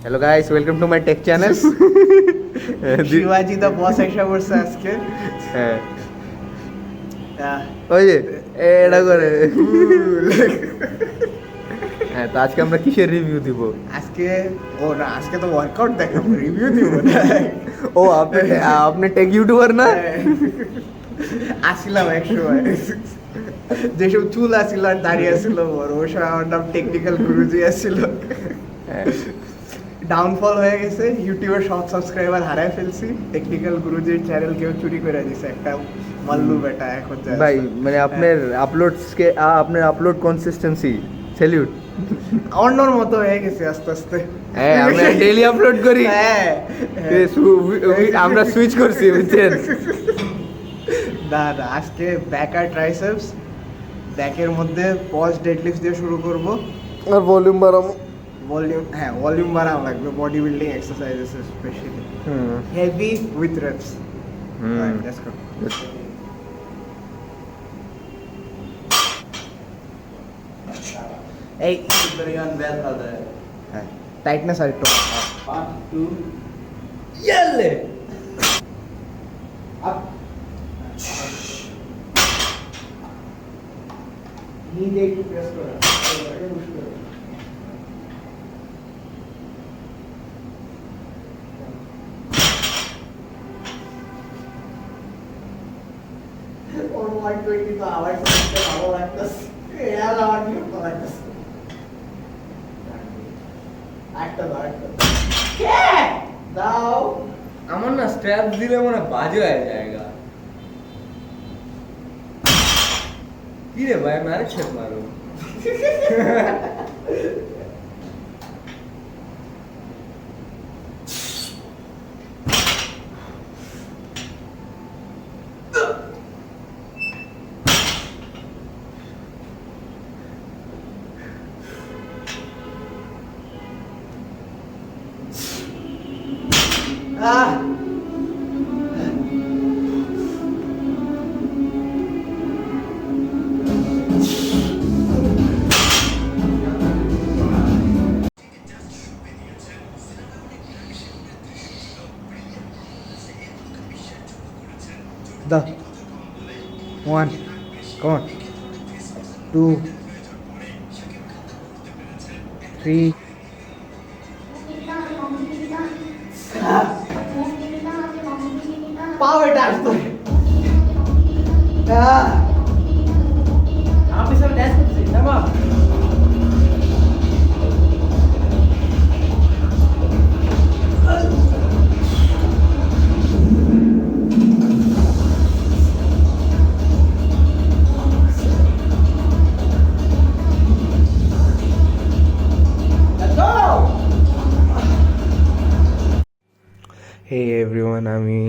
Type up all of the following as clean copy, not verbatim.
Hello guys, welcome to my take channel. শিবাজি দা বস এসে পড়ছে আজকে। হ্যাঁ, ওই যে এটা করে। হ্যাঁ, তো আজকে আমরা কিসের রিভিউ দিব? আজকে আজকে তো ওয়ার্কআউট দেখাবো, রিভিউ দিব না। ও আপনি টেক ইউটিউবার না? আসছিলাম এক সময়, যেসব চুল আসছিল আর দাঁড়িয়ে আসছিল ওর সময় আমার নাম টেকনিক্যাল গুরুজি আসছিল। ডাউনফল হয়ে গেছে, ইউটিউবের সব সাবস্ক্রাইবার হারায় ফেলছি। টেকনিক্যাল গুরুজির চ্যানেল কেউ চুরি করে দিছে, একটা মাল্লু বেটা এখন ভাই মানে আপনার আপলোড কনসিস্টেন্সি স্যালিউট। অন্যর মতো হয়ে গেছে আস্তে আস্তে। হ্যাঁ, আমরা ডেইলি আপলোড করি। হ্যাঁ, আমরা সুইচ করছি, বুঝছেন? না আজকে ব্যাক আর ট্রাইসেপস। ব্যাকের মধ্যে পজ ডেডলিফট দিয়ে শুরু করব, আর ভলিউম বাড়াবো। ভলিউম বাড়ানো লাগবে, body building exercises specially heavy with reps. Let's go. এই হ্যাঁ, টাইটনেস আর একটু ইয়ালে নি একটু প্রেস করা। ওর 120 তো আবার ভালো লাগতেছে, এর আবার কি ভালো লাগতেছে। একটা দাও। আমার না স্ট্র্যাপ দিলে মনে হয় বাজে হয়ে যায়গা। কি রে ভাই, আমি আরেক শট মারো। The 1, come on, 2, 3. Power dash to. आप इस समय डैश करते हैं ना? হে এভরিওয়ান, আমি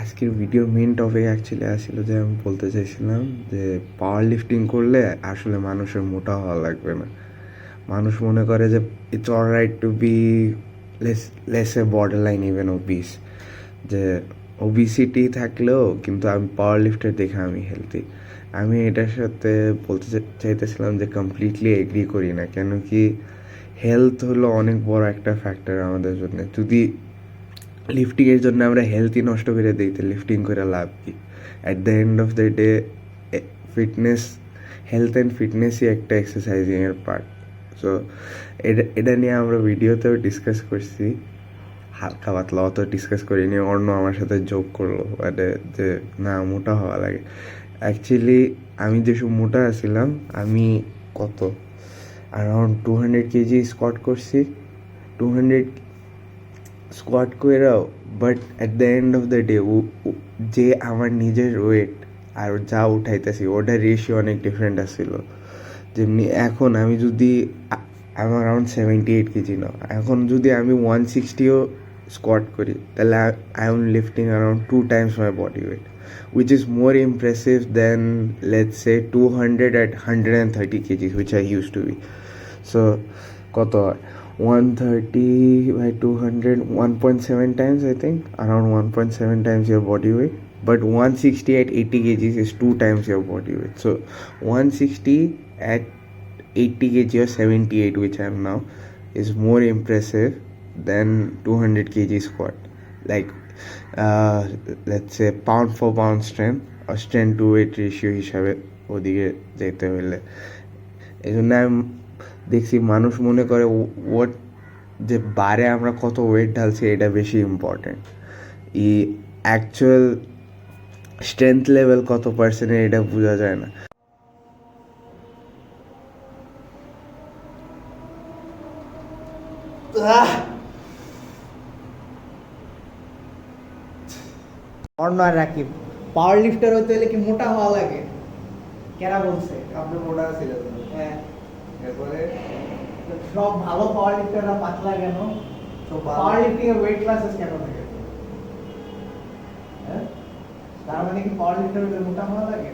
আজকের ভিডিওর মেন টপিক অ্যাকচুয়ালি আসছিল যে আমি বলতে চাইছিলাম যে পাওয়ার লিফটিং করলে আসলে মানুষের মোটা হওয়া লাগবে না। মানুষ মনে করে যে it's all right to be লেসে বর্ডার লাইন ইভেন ওবিস, যে ওবিসিটি থাকলেও কিন্তু আমি পাওয়ার লিফটার দেখে আমি হেলদি। আমি এটার সাথে বলতে চাইতেছিলাম যে কমপ্লিটলি এগ্রি করি না, কেন কি হেলথ হলো অনেক বড় একটা ফ্যাক্টর আমাদের জন্য। যদি লিফটিংয়ের জন্য আমরা হেলথই নষ্ট করে দিই তো লিফটিং করে লাভ কি? At the end of the day fitness, health and ফিটনেসই একটা এক্সারসাইজিংয়ের পার্ট। সো এটা নিয়ে আমরা ভিডিওতেও ডিসকাস করছি, হালকা পাতলা, অত ডিসকাস করিনি। অন্য আমার সাথে যোগ করলো মানে যে না, মোটা হওয়া লাগে। অ্যাকচুয়ালি আমি যেসব মোটা আছিলাম, আমি কত অ্যারাউন্ড 200 কেজি স্কোয়াট করছি, 200 স্কোয়াট করেও। But at the end of the day যে আমার নিজের ওয়েট আর যা উঠাইতেছি ওটার রেশিও অনেক ডিফারেন্ট আসছিল। যেমনি এখন আমি যদি আমার অ্যারাউন্ড 78 কেজি না, এখন যদি আমি 160ও স্কোয়াট করি তাহলে I am lifting around 2 times my body weight, which is more impressive than let's say 200 at 130 kgs which I used to be. So কত হয় 130 by 200, 1.7 times, I think around 1.7 times your body weight. But 160 at 80 kgs is 2 times your body weight. So 160 at 80 kg or 78, which I am now, is more impressive then 200 kg squat. Like let's say pound for pound strength or strength to weight ratio হিসাবে ওদিকে যেতে হলে এই জন্য আমি দেখছি মানুষ মনে করে ওয়াট যে বারে আমরা কত ওয়েট ঢালছি এটা বেশি ইম্পর্টেন্ট, এই অ্যাকচুয়াল স্ট্রেংথ লেভেল কত পার্সেন্টের এটা বোঝা যায় না। অন্য আর রাকিব পাওয়ার লিফটার হতে হলে কি মোটা হওয়া লাগে? কেরা বলছে? আপনি মোটা ছিলেন না। হ্যাঁ, এরপরে সব ভালো পাওয়ার লিফটাররা পাতলা কেন? তো পাওয়ার লিফটিং এর ওয়েট ক্লাসেস কেন থাকে? হ্যাঁ, তার মানে কি পাওয়ার লিফটার হতে মোটা হওয়া লাগে?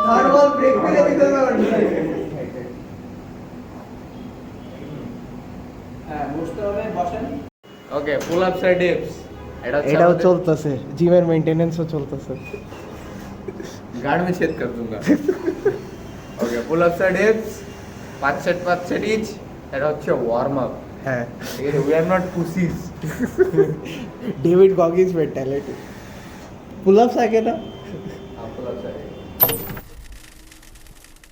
থার্মাল ব্রেক করে দিতে হবে। হ্যাঁ, বসতে হবে, বসেন। ওকে, পুল আপস আর ডিপস। এটাও চলতেছে, জিমের মেইনটেনেন্সও চলতেছে। गार्ड में छेद कर दूंगा। ओके, पुल अप्स और डिप्स 5 सेट ইচ। এটা হচ্ছে ওয়ার্ম আপ। হ্যাঁ, ঠিক আছে, we are not pussies. David Goggins mentality. Pull ups আগে না? পুল আপস আর